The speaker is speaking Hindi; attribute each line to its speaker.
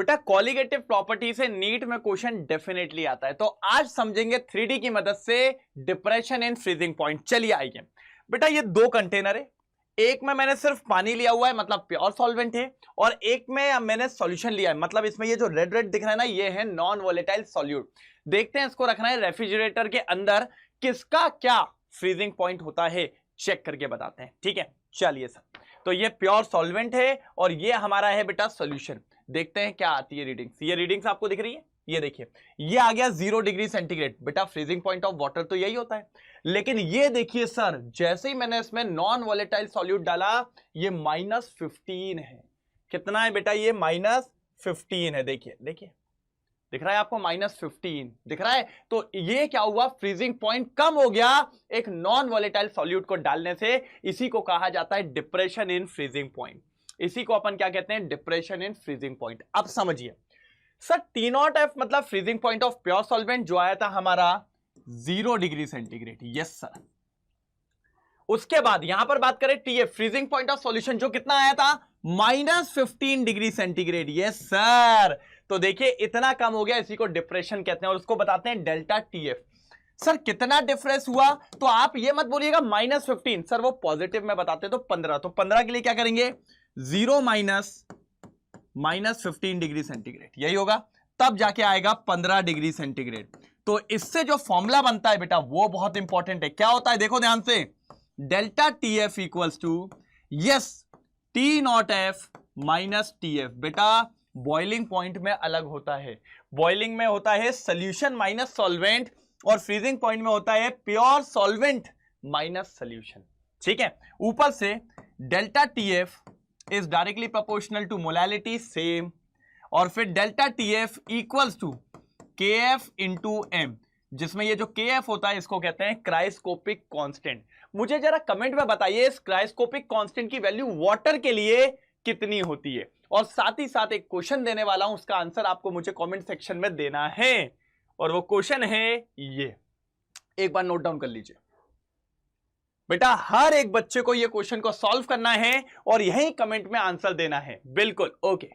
Speaker 1: बेटा कॉलिगेटिव प्रॉपर्टी से नीट में क्वेश्चन डेफिनेटली आता है, तो आज समझेंगे 3D की मदद से डिप्रेशन इन फ्रीजिंग पॉइंट। चलिए आइए बेटा, ये दो कंटेनर है, एक में मैंने सिर्फ पानी लिया हुआ है मतलब प्योर सॉल्वेंट है, और एक में मैंने सॉल्यूशन लिया है मतलब इसमें ये जो रेड रेड दिख रहा है ना, ये है नॉन वोलेटाइल सॉल्यूट। देखते हैं इसको रखना है रेफ्रिजरेटर के अंदर, किसका क्या फ्रीजिंग पॉइंट होता है चेक करके बताते हैं। ठीक है, चलिए सर, तो ये प्योर सॉल्वेंट है और ये हमारा है बेटा सॉल्यूशन। देखते हैं क्या आती है रीडिंग्स। ये रीडिंग्स आपको दिख रही है, ये देखिए ये आ गया 0 डिग्री सेंटीग्रेड। बेटा फ्रीजिंग पॉइंट ऑफ वाटर तो यही होता है, लेकिन ये देखिए सर, जैसे ही मैंने इसमें नॉन वोलेटाइल सॉल्यूट डाला ये -15 है। कितना है बेटा? ये -15 है। देखिए देखिए दिख रहा है आपको, -15 दिख रहा है। तो ये क्या हुआ, फ्रीजिंग पॉइंट कम हो गया एक नॉन वोलेटाइल सॉल्यूट को डालने से। इसी को कहा जाता है डिप्रेशन इन फ्रीजिंग पॉइंट। इसी को अपन क्या कहते हैं, डिप्रेशन इन फ्रीजिंग पॉइंट। अब समझिए सर, T0F मतलब freezing point of pure solvent जो आया था हमारा 0 डिग्री सेंटीग्रेड। Yes sir. उसके बाद यहां पर बात करें TF freezing point of solution, जो कितना आया था -15 डिग्री सेंटीग्रेड। Yes sir. तो देखिए इतना कम हो गया, इसी को डिप्रेशन कहते हैं और उसको बताते हैं डेल्टा TF। सर कितना डिफरेंस हुआ, तो आप ये मत बोलिएगा -15 सर, वो पॉजिटिव में बताते तो 15। तो 15 के लिए क्या करेंगे, 0 -15 डिग्री सेंटीग्रेड, यही होगा, तब जाके आएगा 15 डिग्री सेंटीग्रेड। तो इससे जो फॉर्मूला बनता है बेटा वो बहुत इंपॉर्टेंट है। क्या होता है देखो ध्यान से, delta TF equals to yes T0F minus TF। बेटा बॉइलिंग पॉइंट में अलग होता है, बॉइलिंग में होता है सोल्यूशन माइनस सॉल्वेंट, और फ्रीजिंग पॉइंट में होता है प्योर सॉल्वेंट माइनस सोल्यूशन। ठीक है, ऊपर से delta TF is directly proportional to molality same, और फिर delta TF equals to KF into M, जिसमें ये जो KF होता है इसको कहते हैं क्रायोस्कोपिक कांस्टेंट। मुझे जरा कमेंट में बताइए इस क्रायोस्कोपिक कांस्टेंट की वैल्यू वाटर के लिए कितनी होती है, और साथ ही साथ एक क्वेश्चन देने वाला हूं, उसका आंसर आपको मुझे कमेंट सेक्शन में देना है, और वो क्वेश्चन है ये, एक बार नोट डाउन कर लीजिए बेटा। हर एक बच्चे को ये क्वेश्चन को सॉल्व करना है और यही कमेंट में आंसर देना है। बिल्कुल ओके।